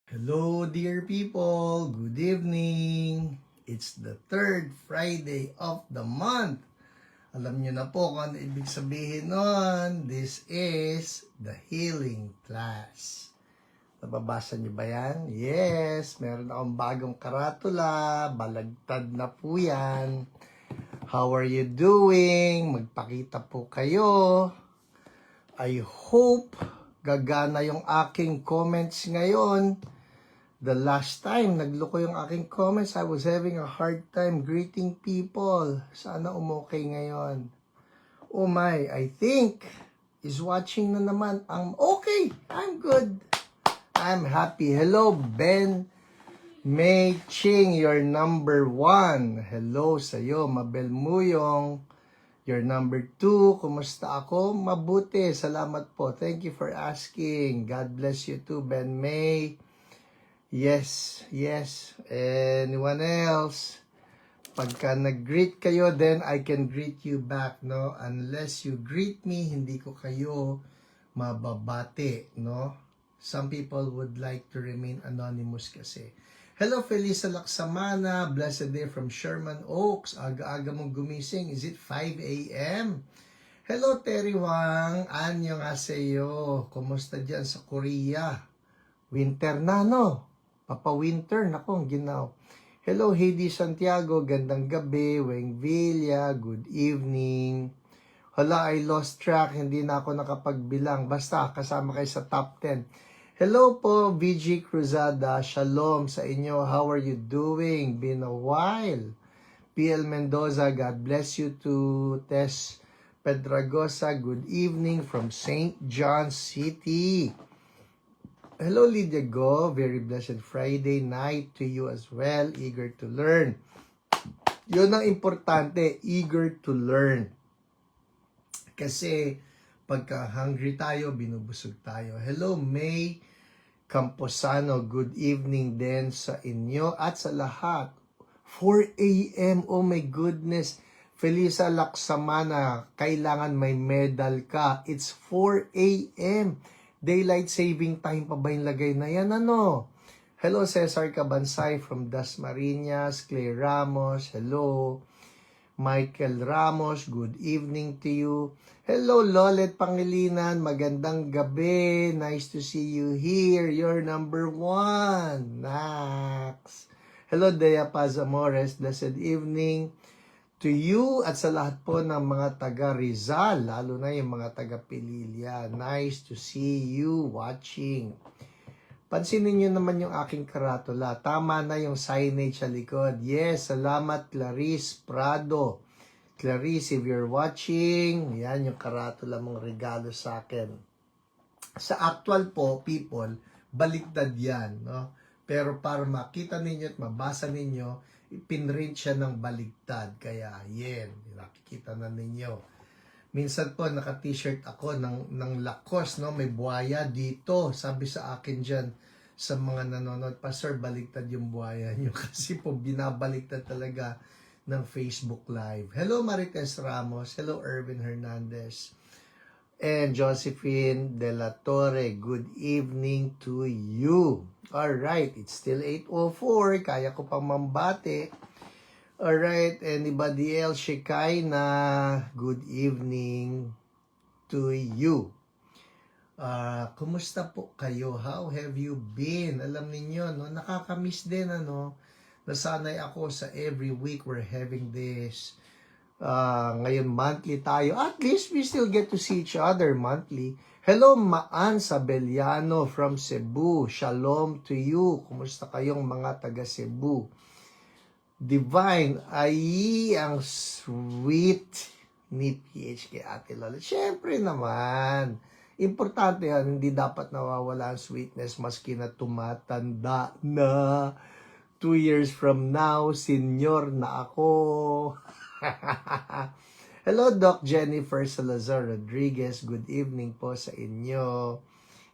Hello, dear people. Good evening. It's the third Friday of the month. Alam niyo na po kung ano ibig sabihin nun. This is the healing class. Nababasa niyo ba yan? Yes, meron akong bagong karatula. Balagtad na po yan. How are you doing? Magpakita po kayo. I hope gagana yung aking comments ngayon. The last time nagloko yung aking comments, I was having a hard time greeting people. Sana umokay ngayon. Oh my, I think is watching na naman. Okay, I'm good. I'm happy. Hello, Ben May Ching, you're number 1. Hello sa'yo, Mabel Muyong. You're number 2. Kumusta ako? Mabuti. Salamat po. Thank you for asking. God bless you too, Ben May. Yes. Anyone else? Pagka nag-greet kayo, then I can greet you back, no? Unless you greet me, hindi ko kayo mababati, no? Some people would like to remain anonymous kasi. Hello, Felisa Laksamana. Blessed day from Sherman Oaks. Aga-aga mong gumising. Is it 5 a.m.? Hello, Terry Wang. Annyeonghaseyo. Kumusta dyan sa Korea? Winter na, no? Papa-winter, nakong ginaw. Hello, Heidi Santiago, gandang gabi. Weng Villa, good evening. Hala, I lost track, hindi na ako nakapagbilang. Basta, kasama kayo sa top 10. Hello po, VG Cruzada. Shalom sa inyo. How are you doing? Been a while. PL Mendoza, God bless you too. Tess Pedragosa, good evening from St. John City. Hello, Lydia Go. Very blessed Friday night to you as well. Eager to learn. Yun ang importante, eager to learn. Kasi pagka hungry tayo, binubusog tayo. Hello, May Camposano. Good evening din sa inyo at sa lahat. 4 a.m. Oh my goodness. Felisa Laksamana, kailangan may medal ka. It's 4 a.m. Daylight saving time pa ba yung lagay na yan? Ano? Hello, Cesar Cabansay from Dasmariñas. Claire Ramos, hello. Michael Ramos, good evening to you. Hello, Lolet Pangilinan. Magandang gabi. Nice to see you here. You're number 1. Nax. Hello, Dea Pazamores. Blessed evening to you at sa lahat po ng mga taga Rizal, lalo na yung mga taga Pililya. Nice to see you watching. Pansinin nyo naman yung aking karatula. Tama na yung signage sa likod. Yes, salamat Clarice Prado. Clarice, if you're watching, yan yung karatula mong regalo sa akin. Sa actual po, people, baliktad yan, no? Pero para makita ninyo at mabasa ninyo, ipinrint siya ng baligtad. Kaya, yan, nakikita na ninyo. Minsan po, naka-t-shirt ako ng Lacoste, no? May buhaya dito. Sabi sa akin dyan, sa mga nanonood, Pastor, baligtad yung buhaya nyo. Kasi po, binabaliktad talaga ng Facebook Live. Hello, Marites Ramos. Hello, Erwin Hernandez. And Josephine De La Torre, good evening to you. Alright, it's still 8:04. Kaya ko pang mambate. Alright, anybody else? Shekinah, good evening to you. Kumusta po kayo? How have you been? Alam niyo, no? Nakakamiss din, ano? Nasanay ako sa every week we're having this. Ngayon monthly tayo. At least we still get to see each other monthly. Hello, Maan Sabeliano from Cebu. Shalom to you. Kumusta kayong mga taga Cebu? Divine, ay ang sweet ni PH kay Ate Lola. Siyempre naman. Importante yan. Hindi dapat nawawala ang sweetness maski na tumatanda na. 2 years from now, senior na ako. Hello, Doc Jennifer Salazar Rodriguez. Good evening po sa inyo.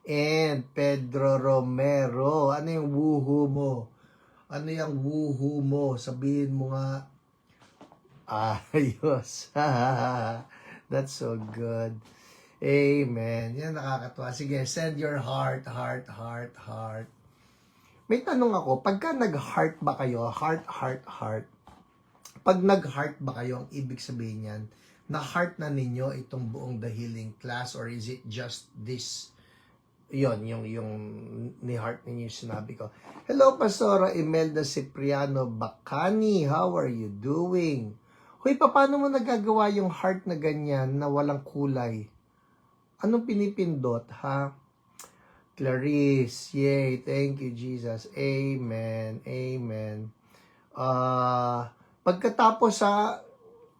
And Pedro Romero. Ano yung woohoo mo? Ano yung woohoo mo? Sabihin mo nga. Ayos. That's so good. Amen. Yan nakakatuwa. Sige, send your heart. May tanong ako, pagka nag-heart ba kayo, heart, pag nag-heart ba kayo, ang ibig sabihin yan, na-heart na ninyo itong buong The Healing Class, or is it just this, yon yung ni-heart ninyo yung sinabi ko. Hello, Pastora Imelda Cipriano Bacani, how are you doing? Hoy, paano mo nagagawa yung heart na ganyan, na walang kulay? Anong pinipindot, ha? Clarice, yay, thank you, Jesus. Amen, amen. Pagkatapos sa,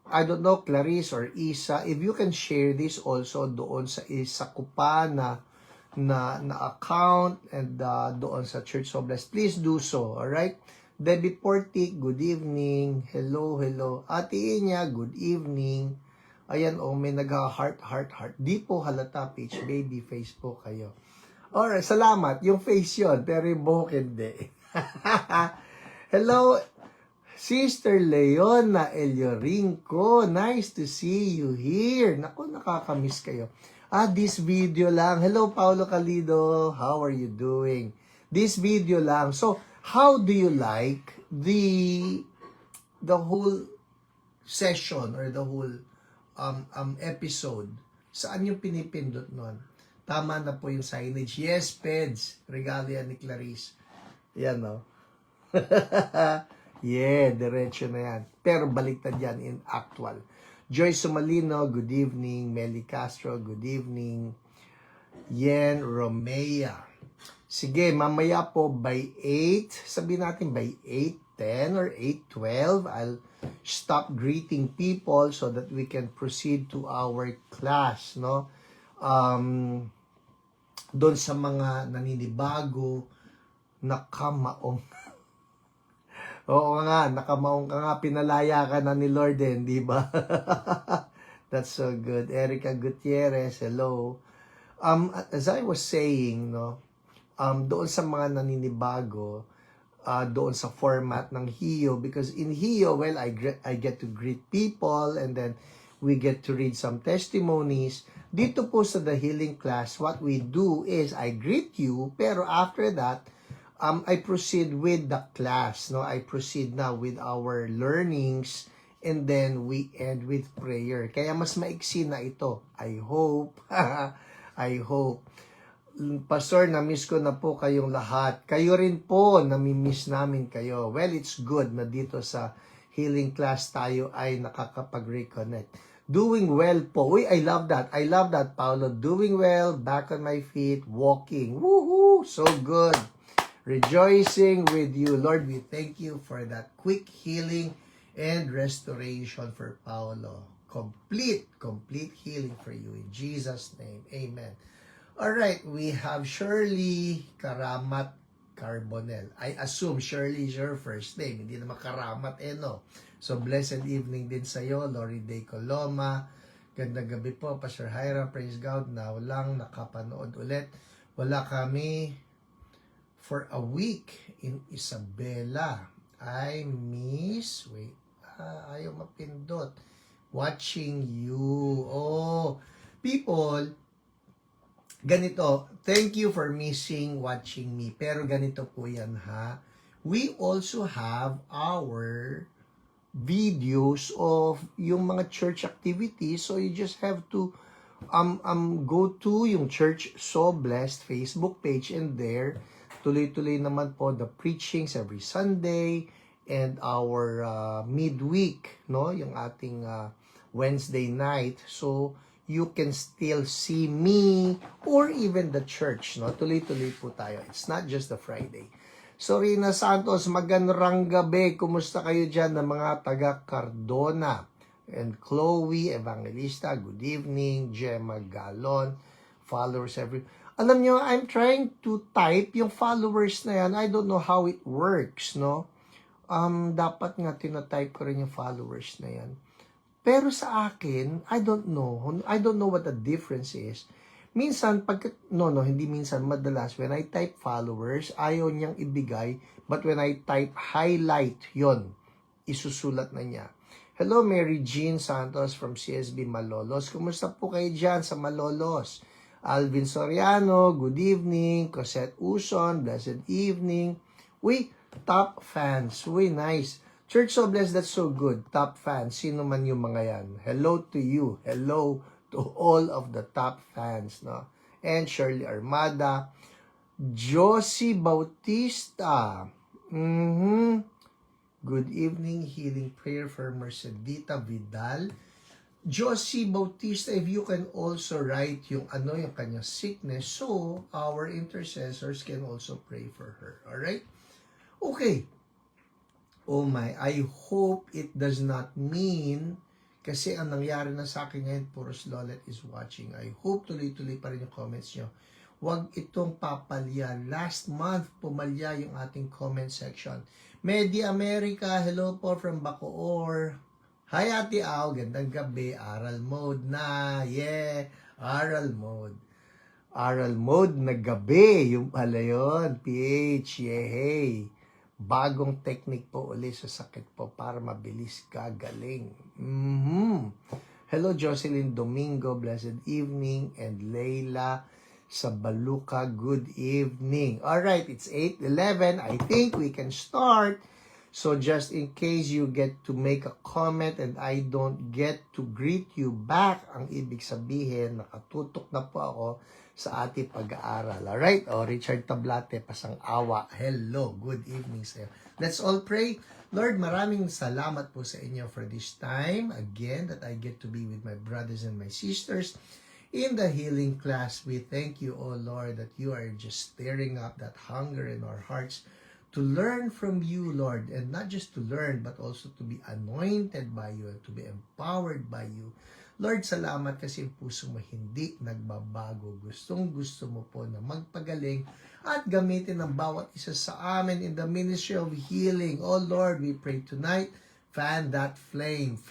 I don't know, Clarice or Isa, if you can share this also doon sa isa ko pa na account and doon sa Church of Blessed, please do so, alright? Debbie Portik, good evening. Hello. Ate Inya, good evening. Ayan, may nag-heart. Di po halata, Peach Baby, face po kayo. Alright, salamat. Yung face yon, pero yung buhok hindi. Hello, Sister Leona Eliorinco. Nice to see you here. Naku, nakakamiss kayo. This video lang. Hello, Paulo Calido. How are you doing? This video lang. So, how do you like the whole session or the whole episode? Saan yung pinipindot nun? Tama na po yung signage. Yes, Peds. Regalo yan ni Clarice. Yan, no? Yeah, diretso na yan. Pero baliktad yan in actual. Joyce Sumalino, good evening. Meli Castro, good evening. Yen Romea. Sige, mamaya po by 8, sabihin natin by 8:10 or 8:12, I'll stop greeting people so that we can proceed to our class, no? Doon sa mga naninibago, nakamaong. Oo nga, nakamaong ka nga, pinalaya ka na ni Lord din, di ba? That's so good. Erica Gutierrez, hello. As I was saying, no, doon sa mga naninibago, doon sa format ng HIO, because in HIO, well, I get to greet people and then we get to read some testimonies. Dito po sa The Healing Class, what we do is I greet you, pero after that, I proceed with the class. No, I proceed now with our learnings, and then we end with prayer. Kaya mas maiksi na ito. I hope. I hope. Pastor, na-miss ko na po kayong lahat. Kayo rin po, nami-miss namin kayo. Well, it's good na dito sa Healing Class tayo ay nakakapag-reconnect. Doing well po. Uy, I love that. I love that, Paolo. Doing well, back on my feet, walking. Woohoo! So good. Rejoicing with you. Lord, we thank you for that quick healing and restoration for Paolo. Complete healing for you. In Jesus' name, amen. Alright, we have Shirley Karamat Carbonell. I assume Shirley is your first name. Hindi naman Karamat, no? So, blessed evening din sa'yo, Lori Day Coloma. Gandang gabi po, Pastor Hiram. Praise God na walang nakapanood ulit. Wala kami for a week in Isabela. I miss, ayaw mapindot. Watching you. Oh, people, ganito, thank you for missing watching me. Pero ganito po yan, ha. We also have our videos of yung mga church activities. So you just have to go to yung Church So Blessed Facebook page, and there tuloy-tuloy naman po the preachings every Sunday and our midweek, no, yung ating Wednesday night. So you can still see me or even the church, no? Tuloy-tuloy po tayo. It's not just the Friday. So, Rina Santos, magandang gabi. Kumusta kayo dyan ng mga taga Cardona? And Chloe Evangelista, good evening. Gemma Galon, followers Alam nyo, I'm trying to type yung followers na yan. I don't know how it works, no? Dapat nga tinatype ko rin yung followers na yan. Pero sa akin, I don't know. I don't know what the difference is. Minsan, hindi minsan, madalas, when I type followers, ayaw niyang ibigay, but when I type highlight, yon, isusulat na niya. Hello, Mary Jean Santos from CSB Malolos. Kumusta po kayo dyan sa Malolos? Alvin Soriano, good evening. Cosette Uson, blessed evening. Uy, top fans. Uy, nice. Church So Blessed, that's so good. Top fans. Sino man yung mga yan? Hello to you. Hello to all of the top fans. No? And Shirley Armada. Josie Bautista. Good evening. Healing prayer for Mercedita Vidal. Josie Bautista, if you can also write yung kanyang sickness, so our intercessors can also pray for her. Alright? Okay. Oh my, I hope it does not mean, kasi ang nangyari na sa akin ngayon, Puros Lolet is watching. I hope tuloy-tuloy pa rin yung comments nyo. Huwag itong papalya. Last month, pumalya yung ating comment section. Medi America, hello po from Bacoor. Hi Ate Au, gandang gabi, aral mode na, yeah, aral mode. Aral mode na gabi, yung pala yun, PH, yeah, bagong technique po ulit sa sakit po para mabilis gagaling. Hello Jocelyn Domingo, blessed evening, and Leila sa Baluca, good evening. Alright, it's 8:11, I think we can start. So just in case you get to make a comment and I don't get to greet you back, ang ibig sabihin, nakatutok na po ako sa ating pag-aaral. Alright? O, Richard Tablate, pasang awa. Hello, good evening sa'yo. Let's all pray. Lord, maraming salamat po sa inyo for this time. Again, that I get to be with my brothers and my sisters in the healing class. We thank you, O Lord, that you are just stirring up that hunger in our hearts to learn from you, Lord, and not just to learn, but also to be anointed by you and to be empowered by you. Lord, salamat kasi ang puso mo hindi nagbabago. Gustong-gusto mo po na magpagaling at gamitin ng bawat isa sa amin in the ministry of healing. Oh Lord, we pray tonight, fan that flame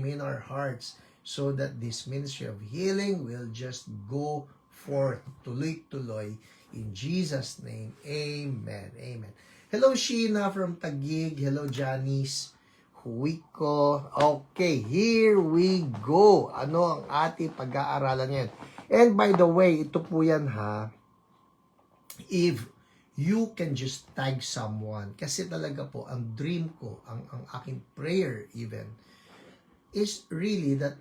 in our hearts so that this ministry of healing will just go forth, tuloy-tuloy. In Jesus' name, amen. Amen. Hello, Sheena from Taguig. Hello, Janice. Huiko. Okay, here we go. Ano ang ating pag-aaralan ngayon? And by the way, ito po yan ha. If you can just tag someone, kasi talaga po, ang dream ko, ang aking prayer even, is really that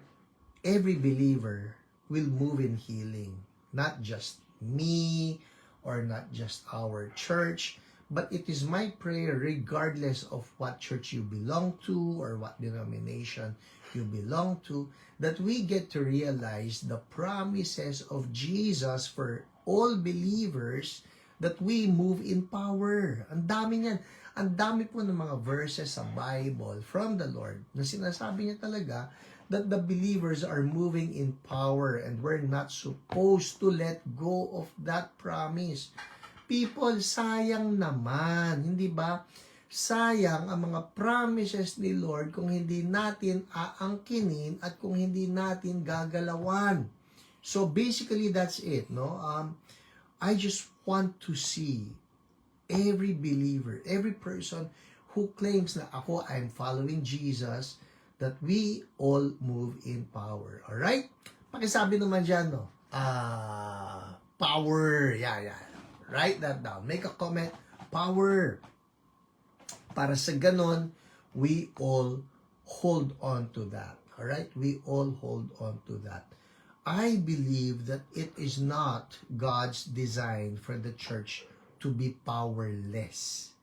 every believer will move in healing. Not just me, or not just our church, but it is my prayer regardless of what church you belong to or what denomination you belong to, that we get to realize the promises of Jesus for all believers, that we move in power. Ang dami niyan. Ang dami po ng mga verses sa Bible from the Lord na sinasabi niya talaga that the believers are moving in power and we're not supposed to let go of that promise. People, sayang naman, hindi ba? Sayang ang mga promises ni Lord kung hindi natin aangkinin at kung hindi natin gagalawan. So basically, that's it, no? I just want to see every believer, every person who claims na ako, I'm following Jesus, that we all move in power. Alright? Pakisabi naman dyan, no? Power. Yeah. Write that down. Make a comment. Power. Para sa ganon, we all hold on to that. Alright? We all hold on to that. I believe that it is not God's design for the church to be powerless.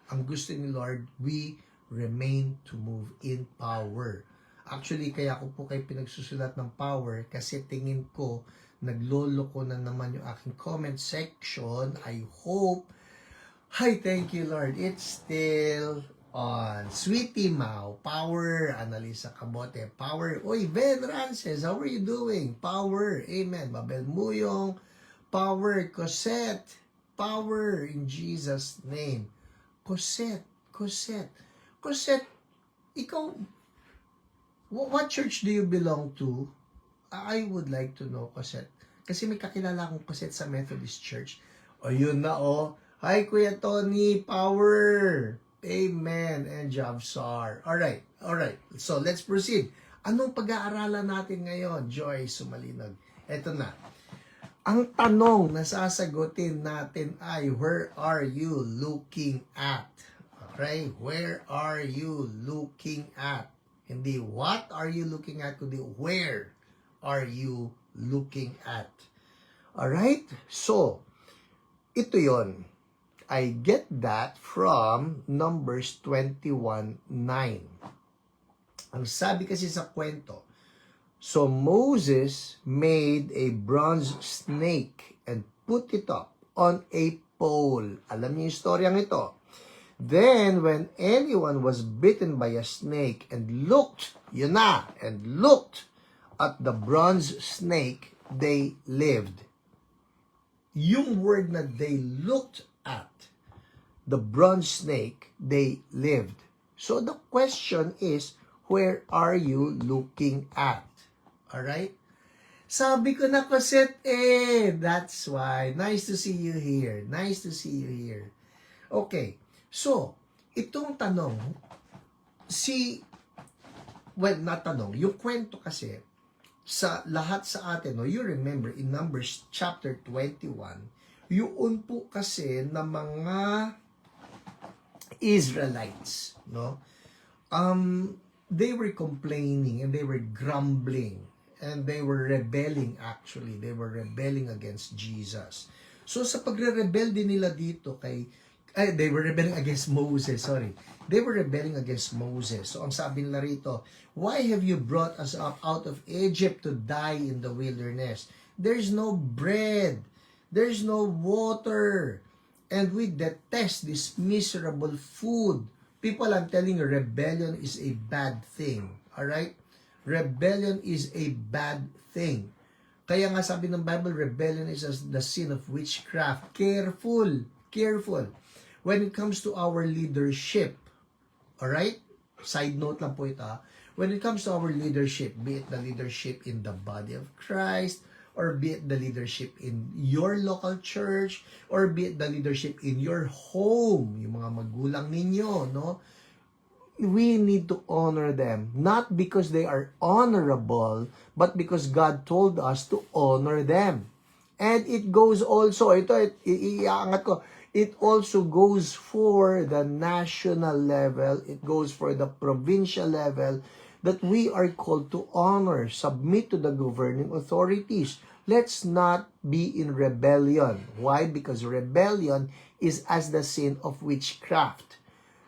Ang gusto ni Lord, we remain to move in power. Actually, kaya ko po kayo pinagsusulat ng power kasi tingin ko, nagloloko na naman yung aking comment section. I hope. Hi, thank you Lord. It's still on. Sweetie Mau, power. Analisa Cabote, power. Oy, Ben Rances, how are you doing? Power. Amen. Babel Muyong, power. Cosette, power in Jesus' name. Cosette, ikaw, what church do you belong to? I would like to know, Cosette. Kasi may kakilala akong Cosette sa Methodist Church. O yun na o. Hi, Kuya Tony. Power. Amen. And Javsar. Alright. So, let's proceed. Anong pag-aaralan natin ngayon? Joy Sumalinag. Eto na. Ang tanong na sasagutin natin ay, where are you looking at? Okay? Where are you looking at? Hindi, what are you looking at? Kundi, where are you looking at? Alright? So, ito yon. I get that from Numbers 21:9. Ang sabi kasi sa kwento, so Moses made a bronze snake and put it up on a pole. Alam niyo yung storyang ito. Then, when anyone was bitten by a snake and looked at the bronze snake, they lived. Yung word na they looked at the bronze snake, they lived. So the question is, where are you looking at? Alright? Sabi ko na Cosette, that's why. Nice to see you here. Nice to see you here. Okay. So, itong tanong, yung kwento kasi, sa lahat sa atin, no, you remember in Numbers chapter 21, yun po kasi na mga Israelites, no? They were complaining and they were grumbling and they were rebelling actually. They were rebelling against Jesus. So sa pagre-rebel din nila dito they were rebelling against Moses, sorry. They were rebelling against Moses. So ang sabi nila rito, why have you brought us up out of Egypt to die in the wilderness? There's no bread. There's no water. And we detest this miserable food. People, I'm telling you, rebellion is a bad thing. Alright? Rebellion is a bad thing. Kaya nga sabi ng Bible, rebellion is the sin of witchcraft. Careful. Careful. When it comes to our leadership, alright? Side note lang po ito. When it comes to our leadership, be it the leadership in the body of Christ, or be it the leadership in your local church, or be it the leadership in your home, yung mga magulang ninyo, no? We need to honor them, not because they are honorable, but because God told us to honor them. And it goes also, iaangat ko, it also goes for the national level, it goes for the provincial level, that we are called to honor, submit to the governing authorities. Let's not be in rebellion. Why? Because rebellion is as the sin of witchcraft.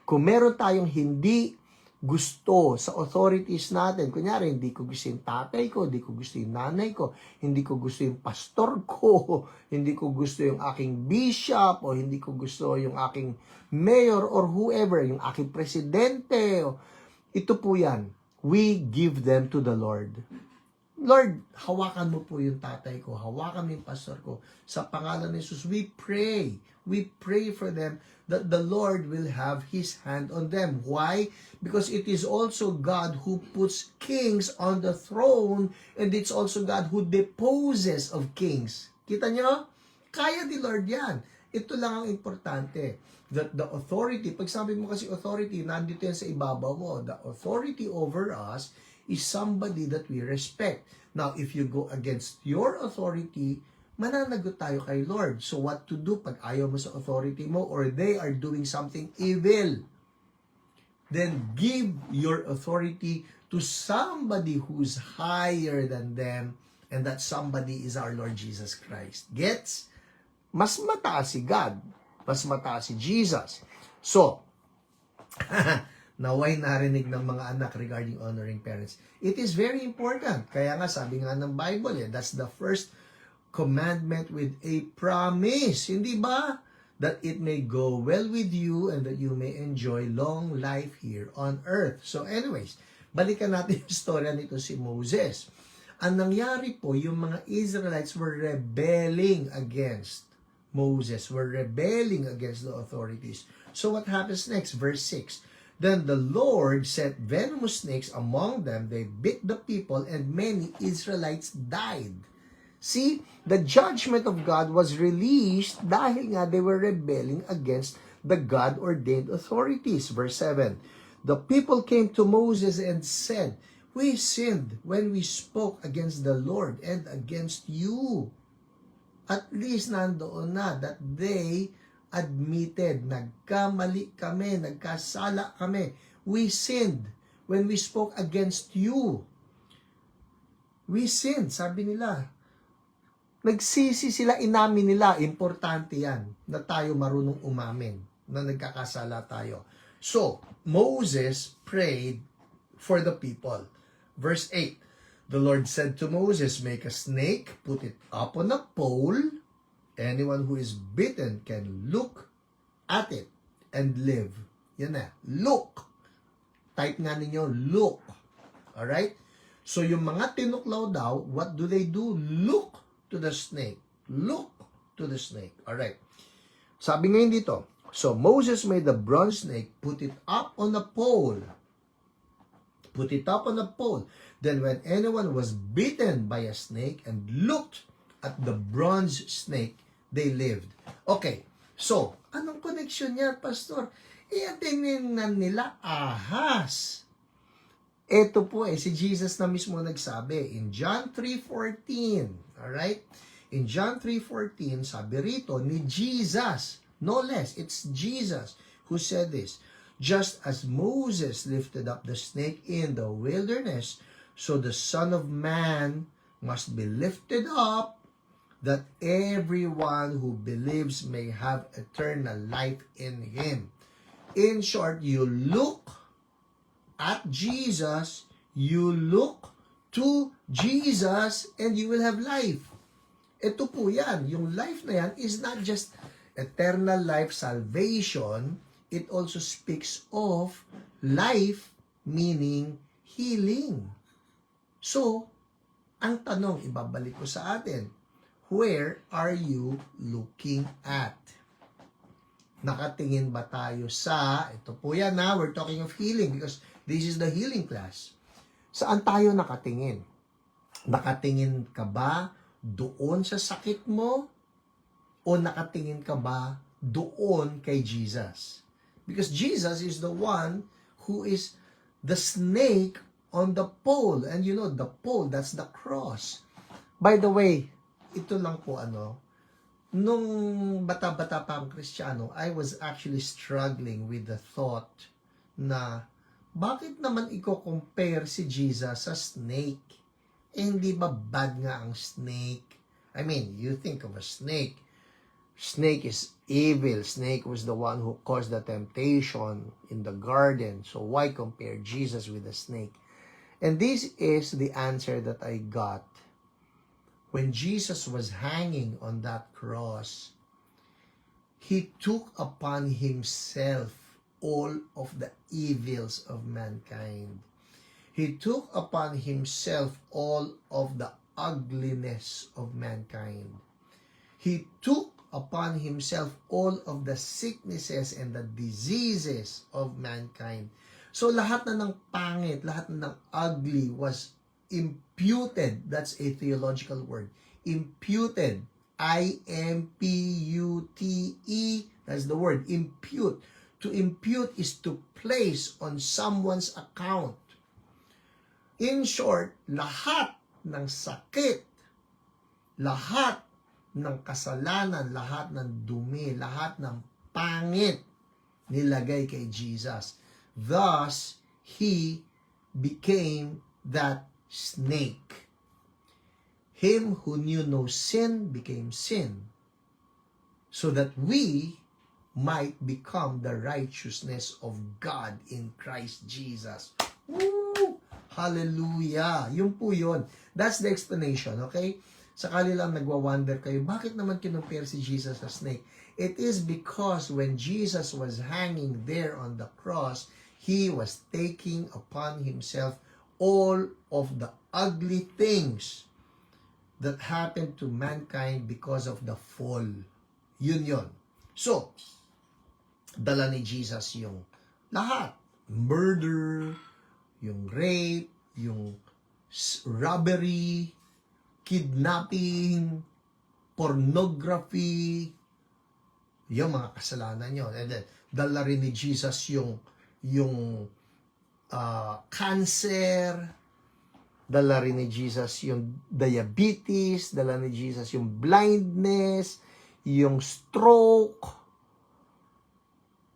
Kung meron tayong hindi gusto sa authorities natin, kunyari, hindi ko gusto yung tatay ko, hindi ko gusto yung nanay ko, hindi ko gusto yung pastor ko, hindi ko gusto yung aking bishop, o hindi ko gusto yung aking mayor, or whoever, yung aking presidente, ito po yan. We give them to the Lord. Lord, hawakan mo po yung tatay ko, hawakan mo yung pastor ko. Sa pangalan ni Jesus, we pray for them that the Lord will have His hand on them. Why? Because it is also God who puts kings on the throne, and it's also God who deposes of kings. Kita niyo? Kaya ni Lord yan. Ito lang ang importante. That the authority, pag sabi mo kasi authority, nandito yan sa ibabaw mo. The authority over us is somebody that we respect. Now, if you go against your authority, mananagot tayo kay Lord. So what to do pag ayaw mo sa authority mo or they are doing something evil? Then give your authority to somebody who's higher than them, and that somebody is our Lord Jesus Christ. Gets? Mas mataas si God. Mas mataas si Jesus. So, naway narinig ng mga anak regarding honoring parents. It is very important. Kaya nga, sabi nga ng Bible, that's the first commandment with a promise. Hindi ba? That it may go well with you and that you may enjoy long life here on earth. So anyways, balikan natin yung storya nito si Moses. Ang nangyari po, yung mga Israelites were rebelling against Moses, were rebelling against the authorities. So what happens next? Verse 6. Then the Lord set venomous snakes among them. They bit the people, and many Israelites died. See, the judgment of God was released dahil nga they were rebelling against the God-ordained authorities. Verse 7. The people came to Moses and said, "We sinned when we spoke against the Lord and against you." At least nandoon na that they admitted, nagkamali kami, nagkasala kami. We sinned when we spoke against you. We sinned, sabi nila. Nagsisi sila, inamin nila. Importante yan na tayo marunong umamin na nagkakasala tayo. So, Moses prayed for the people. Verse 8, the Lord said to Moses, make a snake, put it up on a pole. Anyone who is bitten can look at it and live. Yan na. Look. Type nga ninyo, look. Alright? So, yung mga tinuklaw daw, what do they do? Look to the snake. Look to the snake. Alright. Sabi ngayon dito, so Moses made the bronze snake, put it up on a pole. Put it up on a pole. Then when anyone was bitten by a snake and looked at the bronze snake, they lived. Okay, so, anong connection niya, Pastor? Tinignan nila ahas. Ito po si Jesus na mismo nagsabi in John 3:14. Alright? In John 3:14, sabi rito ni Jesus, no less, it's Jesus who said this. Just as Moses lifted up the snake in the wilderness, so the Son of Man must be lifted up, that everyone who believes may have eternal life in Him. In short, you look at Jesus, you look to Jesus, and you will have life. Ito po yan. Yung life na yan is not just eternal life, salvation. It also speaks of life, meaning healing. So, ang tanong, ibabalik ko sa atin, where are you looking at? Nakatingin ba tayo sa, ito po yan na, we're talking of healing because this is the healing class. Saan tayo nakatingin? Nakatingin ka ba doon sa sakit mo? O nakatingin ka ba doon kay Jesus? Because Jesus is the one who is the snake on the pole. And you know, the pole, that's the cross. By the way, ito lang po nung bata-bata pa ang Kristiyano, I was actually struggling with the thought na bakit naman i-compare si Jesus sa snake? Hindi ba bad nga ang snake? I mean, you think of a snake. Snake is evil. Snake was the one who caused the temptation in the garden. So why compare Jesus with the snake? And this is the answer that I got. When Jesus was hanging on that cross, He took upon Himself all of the evils of mankind. He took upon Himself all of the ugliness of mankind. He took upon Himself all of the sicknesses and the diseases of mankind. So lahat na ng pangit, lahat na ng ugly was imputed. That's a theological word. Imputed. I-M-P-U-T-E. That's the word. Impute. To impute is to place on someone's account. In short, lahat ng sakit, lahat ng kasalanan, lahat ng dumi, lahat ng pangit nilagay kay Jesus. Thus, He became that snake. Him who knew no sin became sin, so that we might become the righteousness of God in Christ Jesus. Woo! Hallelujah! Yun po yun. That's the explanation, okay? Sakali lang nagwa-wonder kayo, bakit naman kinumpare si Jesus sa snake? It is because when Jesus was hanging there on the cross, He was taking upon Himself all of the ugly things that happened to mankind because of the fall. Yun. So, dala ni Jesus yung lahat. Murder, yung rape, yung robbery, kidnapping, pornography, yung mga kasalanan yun. And then, dala rin ni Jesus yung cancer, Dala rin ni Jesus yung diabetes, dala ni Jesus yung blindness, yung stroke,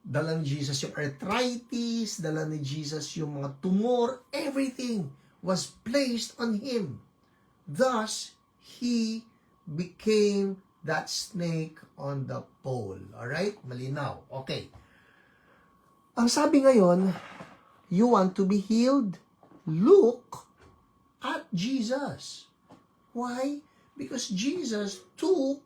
dala ni Jesus yung arthritis, dala ni Jesus yung mga tumor, everything was placed on Him. Thus, He became that snake on the pole. Alright? Malinaw. Okay. Ang sabi ngayon, you want to be healed? Look at Jesus. Why? Because Jesus took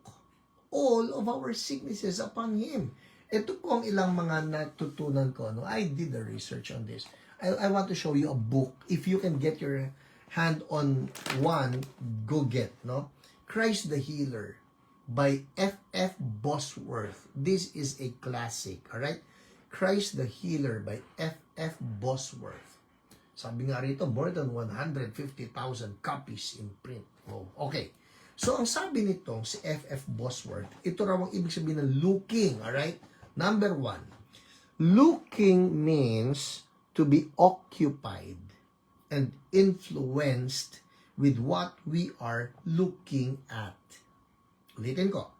all of our sicknesses upon Him. Ito po ang ilang mga natutunan ko. No? I did the research on this. I want to show you a book. If you can get your hand on one, go get. No? Christ the Healer by F.F. Bosworth. This is a classic. Alright? Christ the Healer by F.F. Bosworth. Sabi nga rito, more than 150,000 copies in print. Oh, okay. So, ang sabi nitong si F.F. Bosworth, ito raw ang ibig sabihin ng looking, alright? Number 1, looking means to be occupied and influenced with what we are looking at. Ulitin ko.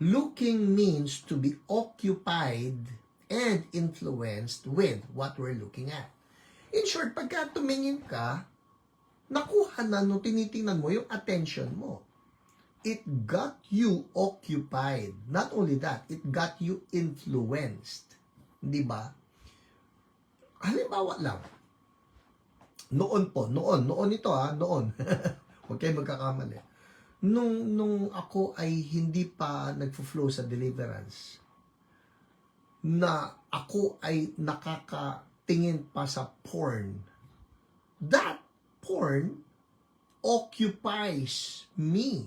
Looking means to be occupied and influenced with what we're looking at. In short, pagka tumingin ka, nakuha na nung tinitingnan mo yung attention mo. It got you occupied. Not only that, it got you influenced. Di ba? Halimbawa lang, noon ito noon. Huwag kayo magkakamali. Nung ako ay hindi pa nagfo-flow sa deliverance, na ako ay nakakatingin pa sa porn, that porn occupies me,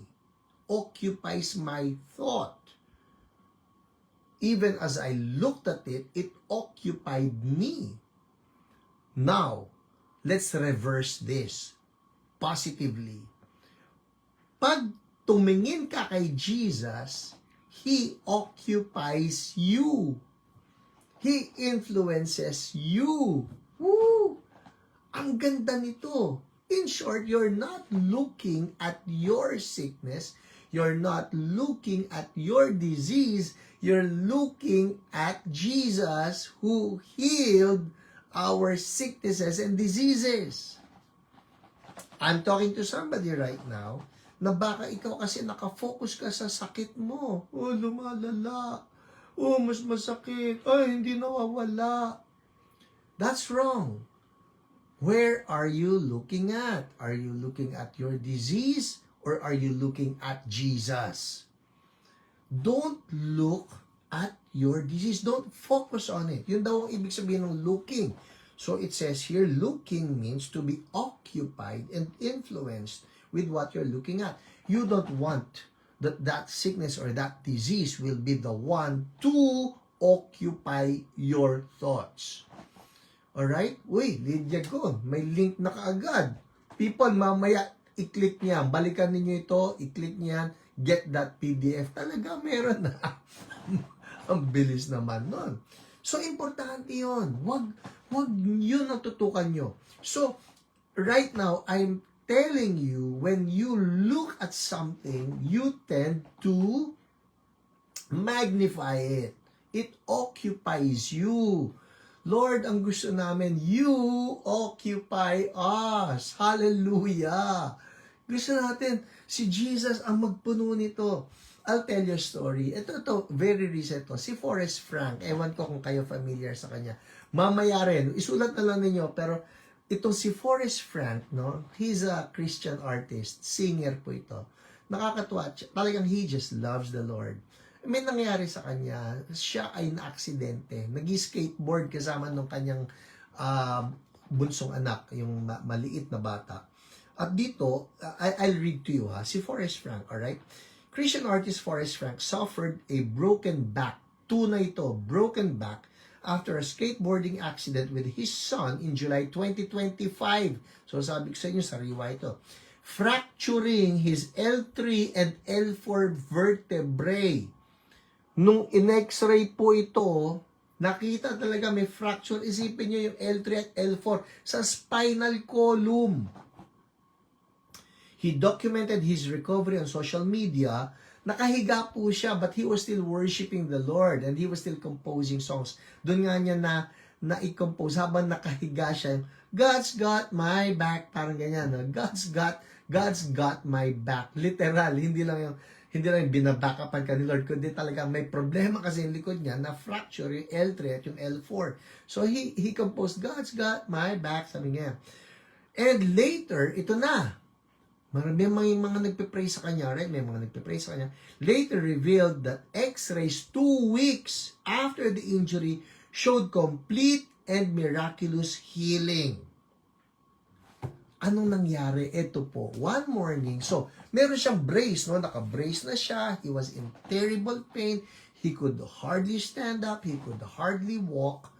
occupies my thought. Even as I looked at it, it occupied me. Now, let's reverse this positively. Pag tumingin ka kay Jesus, He occupies you. He influences you. Woo! Ang ganda nito. In short, you're not looking at your sickness. You're not looking at your disease. You're looking at Jesus who healed our sicknesses and diseases. I'm talking to somebody right now na baka ikaw kasi nakafocus ka sa sakit mo. Oh, lumalala. Oh, mas masakit. Ay, hindi nawawala. That's wrong. Where are you looking at? Are you looking at your disease or are you looking at Jesus? Don't look at your disease. Don't focus on it. Yun daw ang ibig sabihin ng looking. So it says here, looking means to be occupied and influenced with what you're looking at. You don't want that sickness or that disease will be the one to occupy your thoughts. Alright? Uy, Lydia ko, may link na kaagad. People, mamaya, i-click niya. Balikan ninyo ito, i-click niyan, get that PDF. Talaga, meron na. Ang bilis naman nun. So, importante yun. Wag yun ang tutukan nyo. So, right now, I'm telling you, when you look at something, you tend to magnify it. It occupies you. Lord, ang gusto namin, you occupy us. Hallelujah. Gusto natin, si Jesus ang magpuno nito. I'll tell you a story. Ito, very recent to. Si Forrest Frank, ewan ko kung kayo familiar sa kanya. Mamaya rin, isulat na lang ninyo, pero itong si Forrest Frank, no, he's a Christian artist, singer po ito. Nakakatuwa, talagang he just loves the Lord. May nangyari sa kanya, siya ay na-aksidente. Nag-skateboard kasama nung kanyang bunsong anak, yung maliit na bata. At dito, I'll read to you si Forrest Frank, alright? Christian artist Forrest Frank suffered a broken back. Tunay ito, broken back, after a skateboarding accident with his son in July 2025. So sabi ko sa inyo, sariwa ito. Fracturing his L3 and L4 vertebrae. Nung in-x-ray po ito, nakita talaga may fracture. Isipin nyo yung L3 at L4 sa spinal column. He documented his recovery on social media. Nakahiga po siya, but he was still worshiping the Lord and he was still composing songs. Doon nga niya na-i-compose habang nakahiga siya. God's got my back. Parang ganyan. No? God's got my back. Literal. Hindi lang yung binabackupan ka ni Lord, kundi talaga may problema kasi yung likod niya na fracture yung L3 at yung L4. So he composed, God's got my back, sabi niya. And later, ito na. May mga nagpe-pray sa kanya, right? May mga nagpe-pray sa kanya. Later revealed that x-rays 2 weeks after the injury showed complete and miraculous healing. Anong nangyari? Ito po, one morning, so, meron siyang brace, no? Naka-brace na siya. He was in terrible pain. He could hardly stand up. He could hardly walk.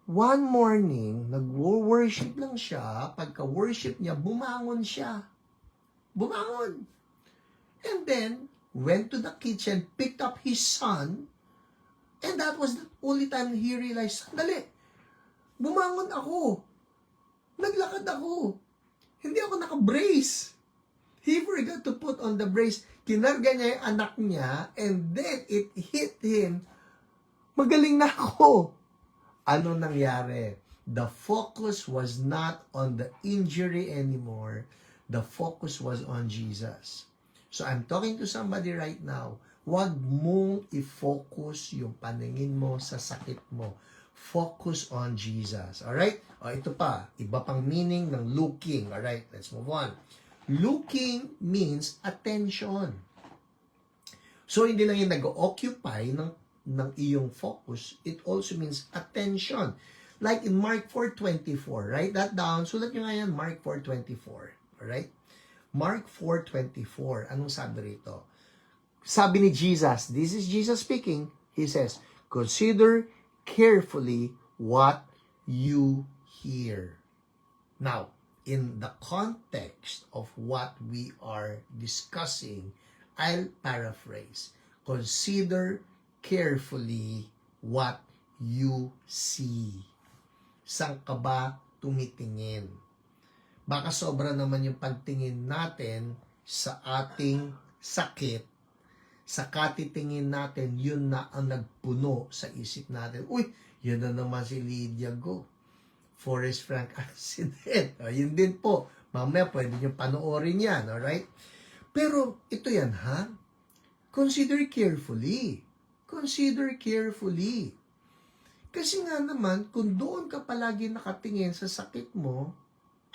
One morning, nag-worship lang siya. Pagka-worship niya, bumangon siya. Bumangon. And then, went to the kitchen, picked up his son, and that was the only time he realized, sandali, bumangon ako. Naglakad ako. Hindi ako naka-brace. He forgot to put on the brace. Kinarga niya yung anak niya, and then it hit him. Magaling na ako. Ano nangyari? The focus was not on the injury anymore. The focus was on Jesus. So I'm talking to somebody right now. Huwag mong i-focus yung paningin mo sa sakit mo. Focus on Jesus. Alright? O, ito pa. Iba pang meaning ng looking. Alright? Let's move on. Looking means attention. So, hindi lang yung nag-occupy ng iyong focus. It also means attention. Like in Mark 4:24. Write that down. Sulat nyo nga yan, Mark 4:24. Alright? Mark 4:24. Anong sabi rito? Sabi ni Jesus, this is Jesus speaking. He says, consider carefully what you hear. Now, in the context of what we are discussing, I'll paraphrase. Consider carefully what you see. Saan ka ba tumitingin? Baka sobra naman yung pagtingin natin sa ating sakit. Sa katitingin natin, yun na ang nagpuno sa isip natin. Uy, yun na naman si Lydia Go. Forrest Frank accident. O, yun din po. Mamaya pwede nyo panoorin yan. Alright? Pero ito yan, ha? Consider carefully. Consider carefully. Kasi nga naman, kung doon ka palagi nakatingin sa sakit mo,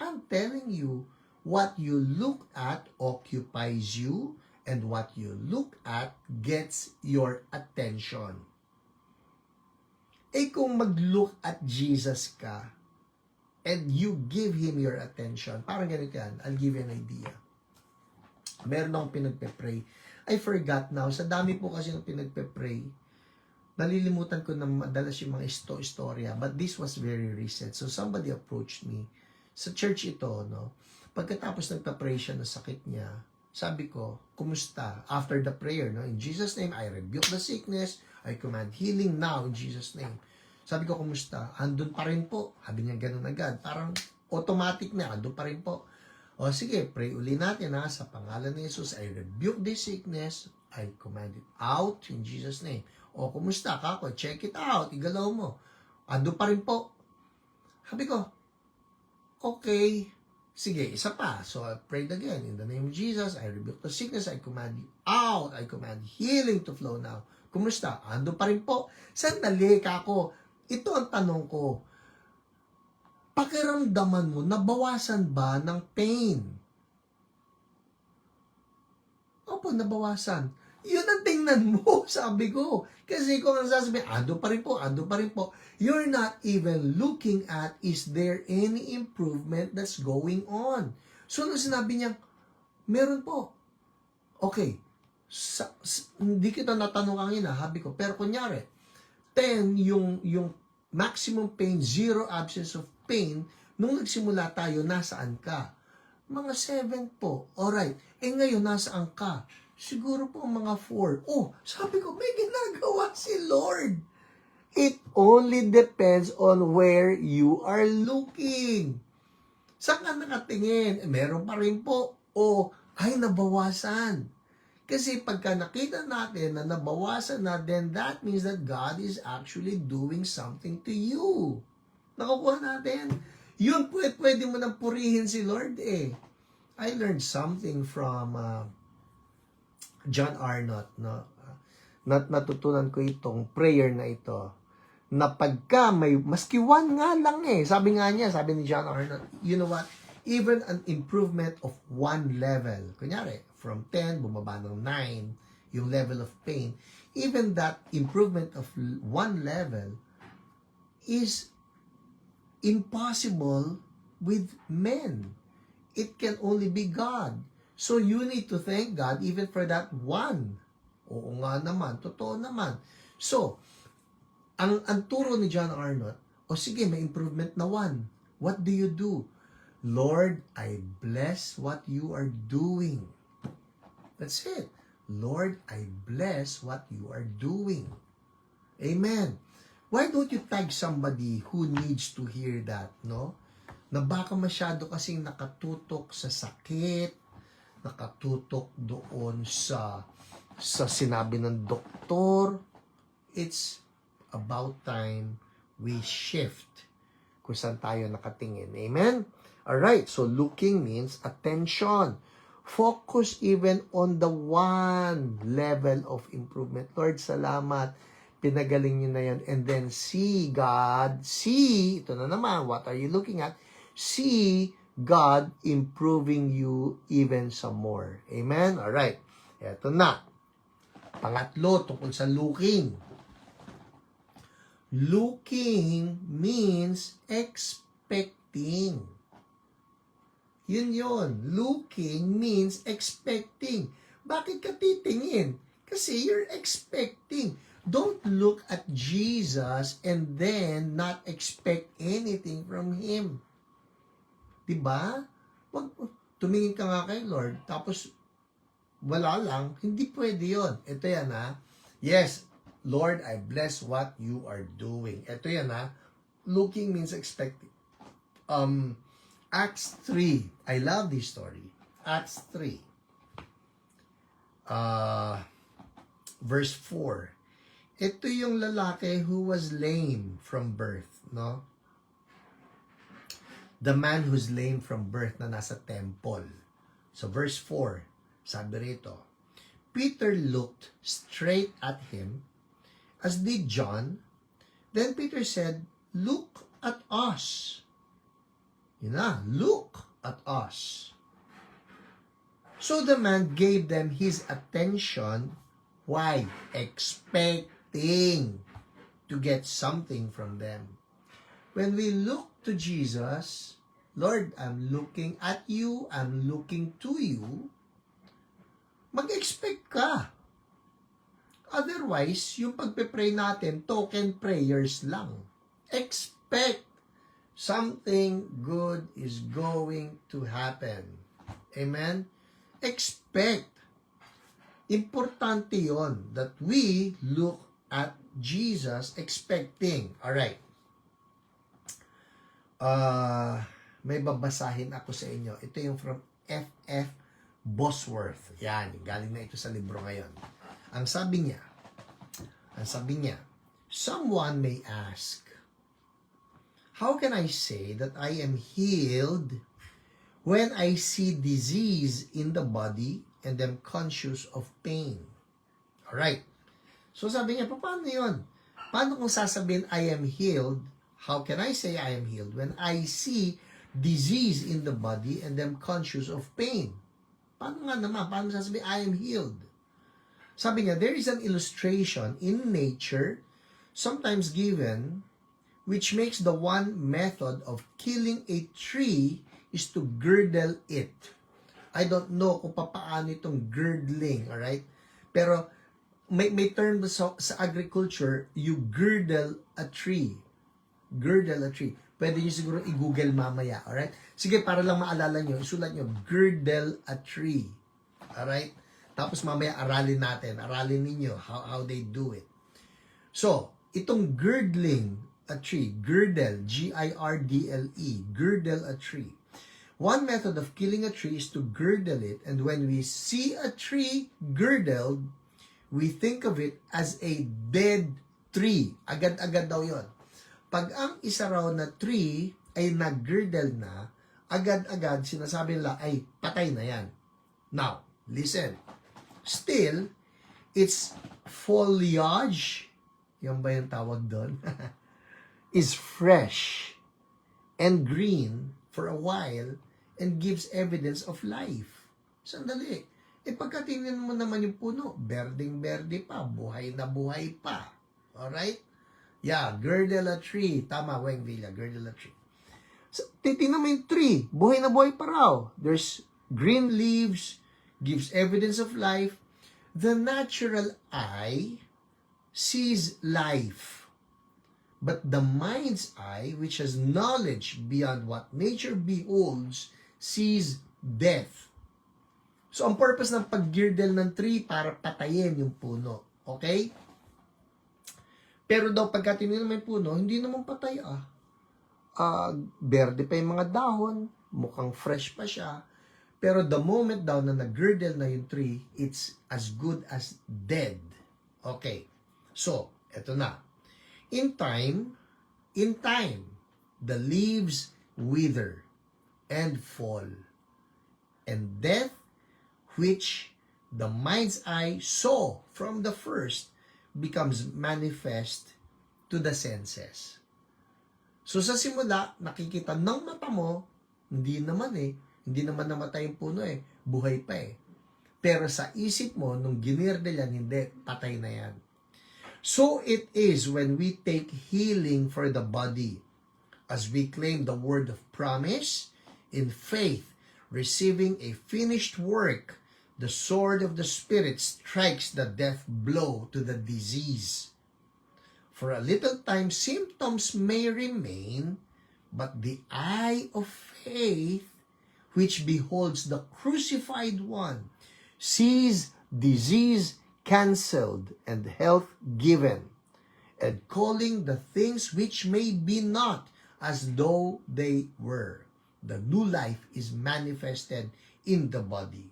I'm telling you, what you look at occupies you, and what you look at gets your attention. Eh kung mag-look at Jesus ka, and you give Him your attention, parang ganito yan, I'll give you an idea. Meron akong pinagpe-pray. I forgot now, sa dami po kasi ng pinagpe-pray, nalilimutan ko na madalas yung mga istorya, but this was very recent. So somebody approached me, sa church ito, no? Pagkatapos nagpa-pray siya ng sakit niya, sabi ko, kumusta? After the prayer, no? In Jesus' name, I rebuke the sickness. I command healing now in Jesus' name. Sabi ko, kumusta? Andun pa rin po. Sabi niya ganun agad. Parang automatic na, andun pa rin po. O sige, pray uli natin ha. Sa pangalan ni Jesus, I rebuke this sickness. I command it out in Jesus' name. O kumusta? Kako, check it out. Igalaw mo. Andun pa rin po. Sabi ko, okay. Sige, isa pa. So, I prayed again. In the name of Jesus, I rebuke the sickness. I command you out. I command healing to flow now. Kumusta? Ando pa rin po. Sandali ka ako. Ito ang tanong ko. Pakiramdaman mo, nabawasan ba ng pain? Opo, nabawasan. Yun ang tingnan mo, sabi ko. Kasi kung ang sasabihin, ando pa rin po. You're not even looking at, is there any improvement that's going on? So, nung sinabi niya, meron po. Okay. Hindi kita natanong kanina, habi ko. Pero kunyari, 10 yung maximum pain, 0 absence of pain, nung nagsimula tayo, nasaan ka? Mga 7 po. Alright. Eh ngayon, nasaan ka? Siguro po mga 4. Oh, sabi ko, may ginagawa si Lord. It only depends on where you are looking. Saan ka nakatingin? Eh, meron pa rin po. O ay nabawasan. Kasi pagka nakita natin na nabawasan na, then that means that God is actually doing something to you. Nakukuha natin. Yun po, pwede mo nang purihin si Lord eh. I learned something from John Arnott, no? Natutunan ko itong prayer na ito. Na pagka may, maski one nga lang eh. Sabi nga niya, sabi ni John Arnott, you know what? Even an improvement of one level, kunyari, from 10, bumaba ng 9, yung level of pain, even that improvement of one level is impossible with men. It can only be God. So you need to thank God even for that one. Oo nga naman, totoo naman. So, ang turo ni John Arnott, sige, may improvement na one. What do you do? Lord, I bless what you are doing. That's it. Lord, I bless what you are doing. Amen. Why don't you tag somebody who needs to hear that, no? Na baka masyado kasing nakatutok sa sakit, nakatutok doon sa sinabi ng doktor. It's about time we shift kung saan tayo nakatingin. Amen? Alright, so looking means attention. Focus even on the one level of improvement. Lord, salamat. Pinagaling nyo na yan. And then see God, see, ito na naman, what are you looking at? See God improving you even some more. Amen? Alright, eto na. Pangatlo, tungkol sa looking. Looking means expecting. Yun. Looking means expecting. Bakit ka titingin? Kasi you're expecting. Don't look at Jesus and then not expect anything from Him. Diba? Wag, tumingin ka nga kay Lord, tapos wala lang, hindi pwede yun. Ito yan ha. Yes, Lord, I bless what you are doing. Ito yan ha. Looking means expecting. Acts 3. I love this story. Acts 3. Verse 4. Ito yung lalaki who was lame from birth, no? The man who's lame from birth na nasa temple. So verse 4, sabi rito, Peter looked straight at him, as did John. Then Peter said, "Look at us." Yun na, look at us. So the man gave them his attention. Why? Expecting to get something from them. When we look to Jesus, Lord, I'm looking at you, I'm looking to you, mag-expect ka. Otherwise, yung pagpe-pray natin, token prayers lang. Expect something good is going to happen. Amen? Expect. Importante yon that we look at Jesus expecting. Alright. May babasahin ako sa inyo. Ito yung from F.F. Bosworth. Yan, galing na ito sa libro ngayon. Ang sabi niya, someone may ask, how can I say that I am healed when I see disease in the body and am conscious of pain? Alright. So sabi niya, paano yun? Paano kung sasabihin I am healed? How can I say I am healed when I see disease in the body and am conscious of pain? Paano nga naman? Paano sasabihin I am healed? Sabi niya, there is an illustration in nature, sometimes given, which makes the one method of killing a tree is to girdle it. I don't know kung paano itong girdling, alright? Pero may term sa agriculture, you girdle a tree. Girdle a tree. Pwede nyo siguro i-google mamaya, alright? Sige, para lang maalala nyo, isulat nyo, girdle a tree. Alright? Tapos mamaya aralin ninyo how they do it. So, itong girdling a tree, girdle, G-I-R-D-L-E, girdle a tree. One method of killing a tree is to girdle it, and when we see a tree girdled, we think of it as a dead tree. Agad-agad daw yon. Pag ang isa raw na tree ay nag-girdle na, agad-agad sinasabi nila ay patay na yan. Now, listen. Still, its foliage, yan ba yung tawag doon? is fresh and green for a while and gives evidence of life. Sandali. Pagkatingin mo naman yung puno, berdeng-berde pa, buhay na buhay pa. Alright? Yeah, girdle a tree. Tama, Weng Villa, girdle a tree. So, titingnan mo yung tree, buhay na buhay pa raw. There's green leaves, gives evidence of life. The natural eye sees life. But the mind's eye, which has knowledge beyond what nature beholds, sees death. So, ang purpose ng pag-girdle ng tree para patayin yung puno. Okay? Pero daw, pagka tinignan mo yung puno, hindi naman patay berde pa yung mga dahon, mukhang fresh pa siya. Pero the moment daw na nag-girdle na yung tree, it's as good as dead. Okay. So, eto na. In time, the leaves wither and fall. And death, which the mind's eye saw from the first, becomes manifest to the senses. So sa simula, nakikita ng mata mo, hindi naman namatay yung puno buhay pa Pero sa isip mo, nung ginirde yan, hindi, patay na yan. So it is when we take healing for the body, as we claim the word of promise, in faith, receiving a finished work, the sword of the Spirit strikes the death blow to the disease. For a little time, symptoms may remain, but the eye of faith, which beholds the crucified one, sees disease canceled and health given, and calling the things which may be not as though they were. The new life is manifested in the body.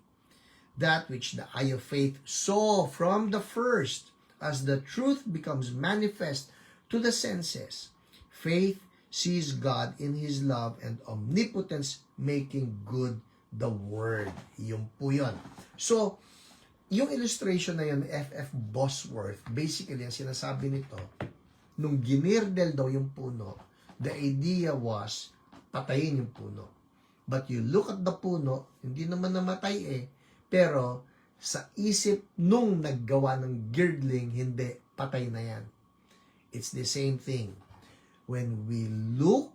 That which the eye of faith saw from the first, as the truth becomes manifest to the senses. Faith sees God in His love and omnipotence, making good the word. Yun po yun. So, yung illustration na yun, F.F. Bosworth, basically, ang sinasabi nito, nung ginirdel daw yung puno, the idea was, patayin yung puno. But you look at the puno, hindi naman namatay pero sa isip nung naggawa ng girdling, hindi, patay na yan. It's the same thing. When we look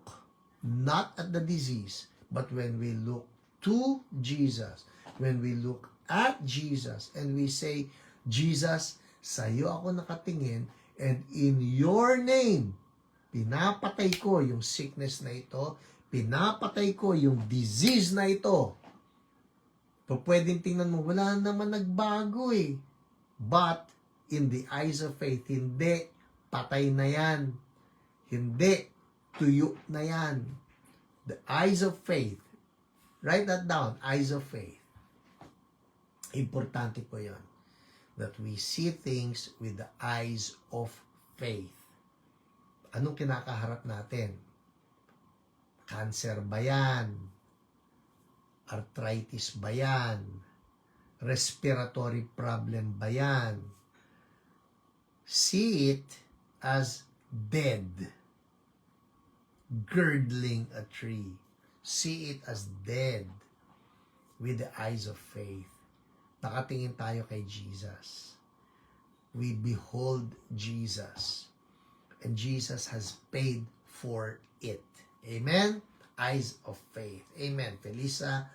not at the disease, but when we look to Jesus, when we look at Jesus, and we say, Jesus, sa'yo ako nakatingin, and in your name, pinapatay ko yung sickness na ito, pinapatay ko yung disease na ito. Pwedeng tingnan mo, wala naman nagbago But, in the eyes of faith, hindi, patay na yan. Hindi, tuyo na yan. The eyes of faith. Write that down, eyes of faith. Importante po yon. That we see things with the eyes of faith. Anong kinakaharap natin? Cancer ba yan? Arthritis ba yan? Respiratory problem ba yan? See it as dead. Girdling a tree. See it as dead with the eyes of faith. Nakatingin tayo kay Jesus. We behold Jesus. And Jesus has paid for it. Amen? Eyes of faith. Amen. Felisa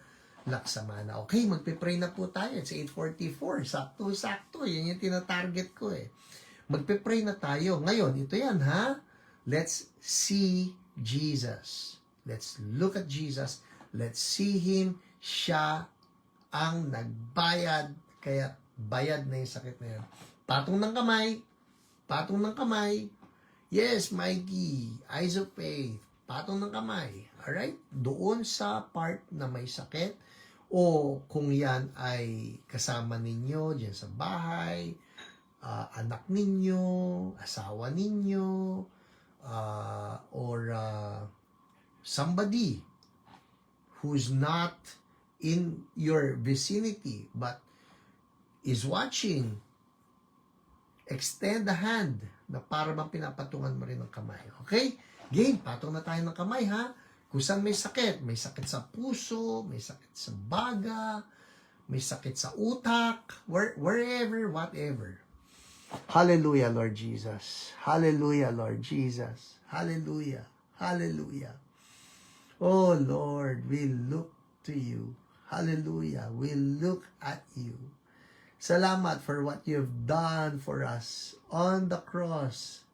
Laksamana. Okay, magpe-pray na po tayo. It's 8:44. Sakto-sakto. Yan yung tina-target ko Magpe-pray na tayo. Ngayon, ito yan Let's see Jesus. Let's look at Jesus. Let's see Him. Siya ang nagbayad. Kaya bayad na yung sakit na yan. Patong ng kamay. Patong ng kamay. Yes, Mikey. Eyes of faith. patong ng kamay. Alright? Doon sa part na may sakit, o kung yan ay kasama ninyo dyan sa bahay, anak ninyo, asawa ninyo, or somebody who's not in your vicinity but is watching, extend the hand na para bang pinapatungan mo rin ng kamay. Okay? Game, patong na tayo ng kamay, ha? Kung saan may sakit sa puso, may sakit sa baga, may sakit sa utak, wherever, whatever. Hallelujah, Lord Jesus. Hallelujah, Lord Jesus. Hallelujah. Hallelujah. Oh, Lord, we look to you. Hallelujah. We look at you. Salamat for what you've done for us on the cross.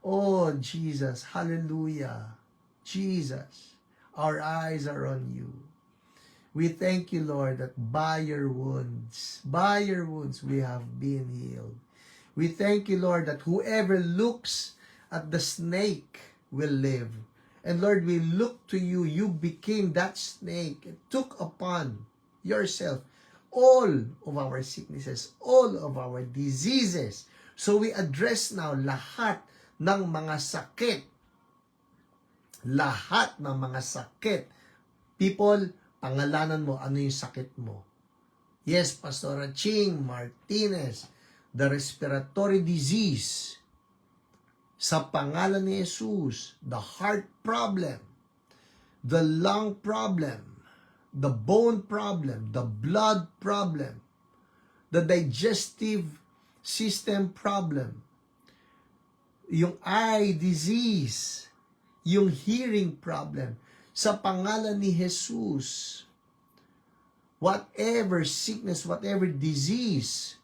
Oh, Jesus. Hallelujah. Jesus, our eyes are on you. We thank you, Lord, that by your wounds, we have been healed. We thank you, Lord, that whoever looks at the snake will live. And Lord, we look to you. You became that snake and took upon yourself all of our sicknesses, all of our diseases. So we address now lahat ng mga sakit. Lahat ng mga sakit. People, pangalanan mo, ano yung sakit mo? Yes, Pastor Ching Martinez, the respiratory disease, sa pangalan ni Jesus, the heart problem, the lung problem, the bone problem, the blood problem, the digestive system problem, yung eye disease, yung hearing problem, sa pangalan ni Jesus, whatever sickness, whatever disease,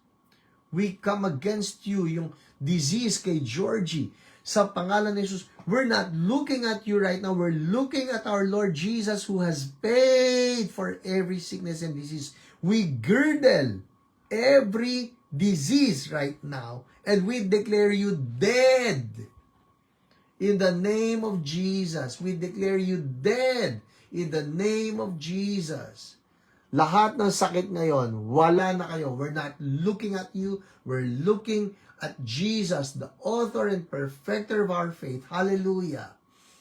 we come against you, yung disease kay Georgie, sa pangalan ni Jesus. We're not looking at you right now. We're looking at our Lord Jesus who has paid for every sickness and disease. We girdle every disease right now and we declare you dead. In the name of Jesus, we declare you dead. In the name of Jesus. Lahat ng sakit ngayon, wala na kayo. We're not looking at you. We're looking at Jesus, the author and perfecter of our faith. Hallelujah.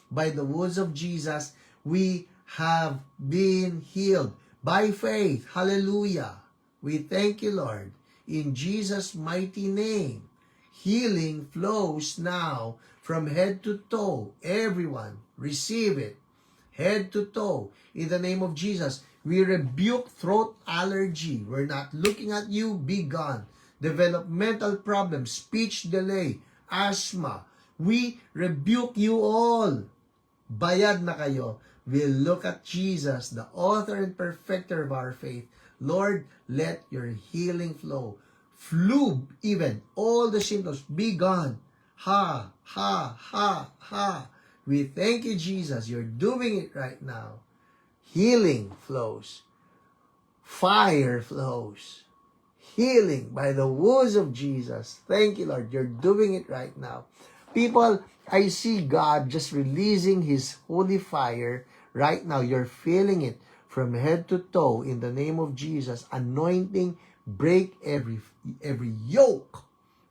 By the wounds of Jesus, we have been healed. By faith. Hallelujah. We thank you, Lord. In Jesus' mighty name, healing flows now from head to toe. Everyone, receive it. Head to toe. In the name of Jesus, we rebuke throat allergy. We're not looking at you. Be gone. Developmental problems, speech delay, asthma. We rebuke you all. Bayad na kayo. We look at Jesus, the author and perfecter of our faith. Lord, let your healing flow. Flu, even, all the symptoms, be gone. Ha, ha, ha, ha. We thank you, Jesus. You're doing it right now. Healing flows. Fire flows. Healing by the wounds of Jesus. Thank you, Lord. You're doing it right now. People, I see God just releasing His holy fire right now. You're feeling it from head to toe in the name of Jesus. Anointing, break every yoke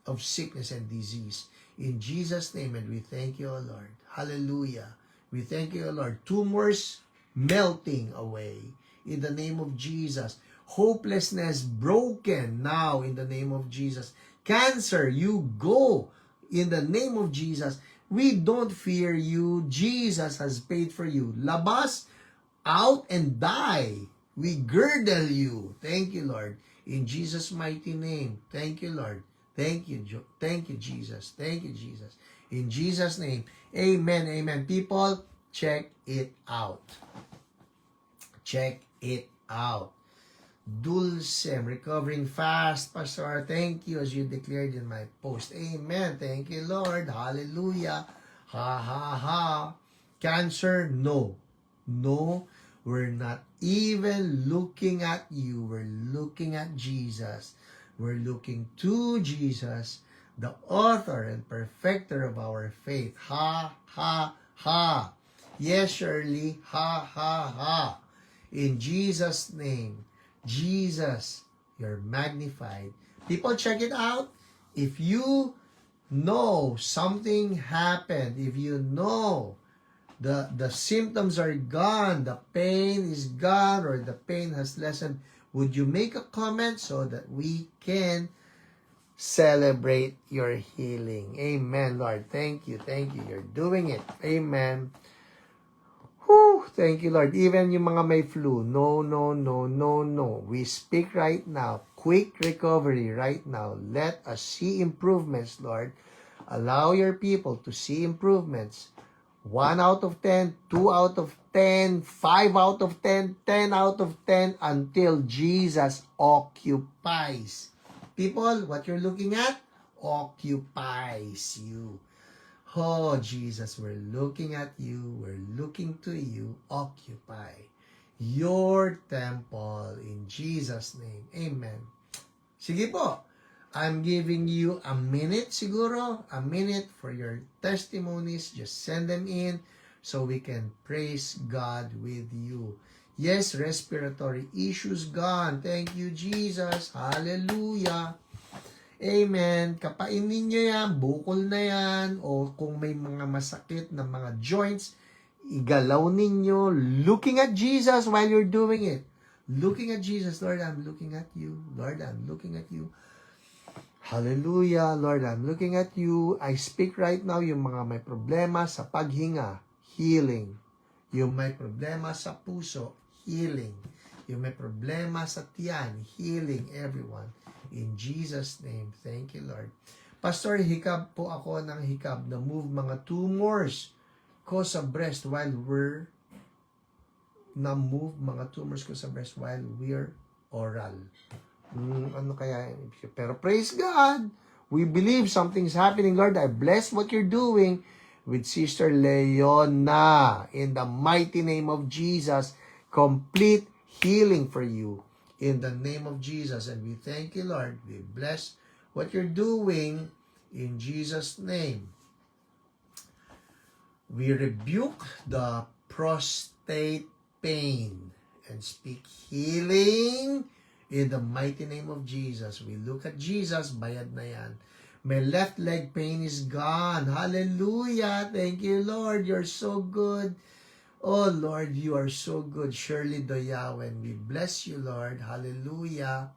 of sickness and disease. In Jesus' name, and we thank you, O Lord. Hallelujah. We thank you, O Lord. Tumors melting away in the name of Jesus. Hopelessness broken now in the name of Jesus. Cancer, you go in the name of Jesus. We don't fear you. Jesus has paid for you. Labas, out and die. We girdle you. Thank you, Lord. In Jesus' mighty name. Thank you, Lord. Thank you, Jesus. Thank you, Jesus. In Jesus' name. Amen, amen. People, check it out. Check it out. Dulcem, recovering fast, Pastor. Thank you as you declared in my post. Amen. Thank you, Lord. Hallelujah. Ha, ha, ha. Cancer, no. No, we're not even looking at you. We're looking at Jesus. We're looking to Jesus, the author and perfecter of our faith. Ha, ha, ha. Yes, Shirley. Ha, ha, ha. In Jesus' name. Jesus, you're magnified. People, check it out. If you know something happened, if you know the symptoms are gone, the pain is gone, or the pain has lessened, would you make a comment so that we can celebrate your healing? Amen, Lord. Thank you. Thank you. You're doing it. Amen. Whew, thank you, Lord. Even yung mga may flu, no, no, no, no, no. We speak right now. Quick recovery right now. Let us see improvements, Lord. Allow your people to see improvements. 1 out of 10, 2 out of 10, 5 out of 10, 10 out of 10, until Jesus occupies. People, what you're looking at occupies you. Oh, Jesus, we're looking at you. We're looking to you. Occupy your temple in Jesus' name. Amen. Sige po. I'm giving you a minute siguro. A minute for your testimonies. Just send them in so we can praise God with you. Yes, respiratory issues gone. Thank you, Jesus. Hallelujah. Amen. Kapainin nyo yan, bukol na yan, o kung may mga masakit na mga joints, igalaw ninyo, looking at Jesus while you're doing it. Looking at Jesus. Lord, I'm looking at you. Lord, I'm looking at you. Hallelujah. Lord, I'm looking at you. I speak right now yung mga may problema sa paghinga, healing. Yung may problema sa puso, healing. Yung may problema sa tiyan, healing everyone. In Jesus' name, thank you, Lord. Pastor, hikab po ako ng hikab na move mga tumors ko sa breast while we're na-move mga tumors ko sa breast while we're oral. Ano kaya? Pero praise God. We believe something's happening, Lord. I bless what you're doing with Sister Leona. In the mighty name of Jesus, complete healing for you. In the name of Jesus. And we thank you, Lord. We bless what you're doing in Jesus' name. We rebuke the prostate pain and speak healing in the mighty name of Jesus. We look at Jesus, bayad na yan. My left leg pain is gone. Hallelujah. Thank you, Lord. You're so good. Oh, Lord, you are so good. Shirley Doyawen, we bless you, Lord. Hallelujah.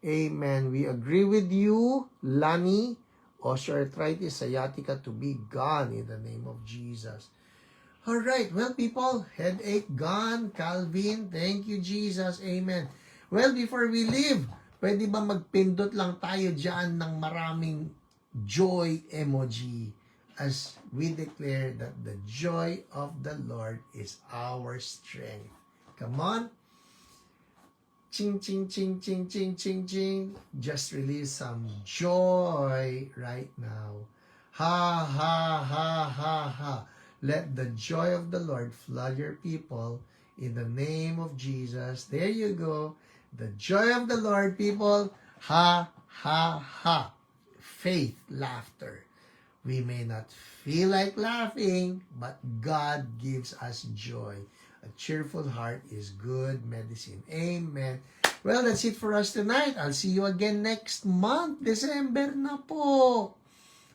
Amen. We agree with you, Lani. Osteoarthritis, sciatica to be gone in the name of Jesus. All right. Well, people, headache gone. Calvin, thank you, Jesus. Amen. Well, before we leave, pwede ba magpindot lang tayo dyan ng maraming joy emoji as we declare that the joy of the Lord is our strength. Come on. Ching, ching, ching, ching, ching, ching, ching. Just release some joy right now. Ha, ha, ha, ha, ha. Let the joy of the Lord flood your people in the name of Jesus. There you go. The joy of the Lord, people. Ha, ha, ha. Faith, laughter. We may not feel like laughing, but God gives us joy. A cheerful heart is good medicine. Amen. Well, that's it for us tonight. I'll see you again next month. December na po.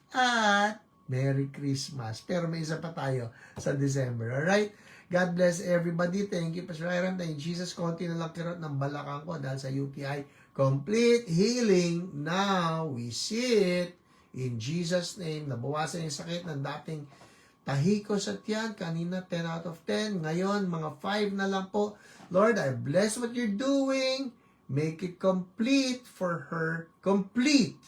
At Merry Christmas. Pero may isa pa tayo sa December. Alright? God bless everybody. Thank you, Pastor Hiram. Thank you, Jesus. Konti na lang kirot ng balakang ko dahil sa UTI. Complete healing. Now, we see it. In Jesus' name, nabawasan yung sakit ng dating tahi ko sa tiyan. Kanina, 10 out of 10. Ngayon, mga 5 na lang po. Lord, I bless what you're doing. Make it complete for her. Complete.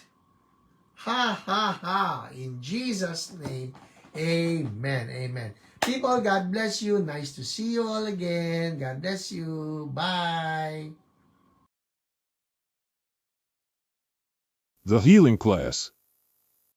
Ha, ha, ha. In Jesus' name, amen. Amen. People, God bless you. Nice to see you all again. God bless you. Bye. The Healing Class.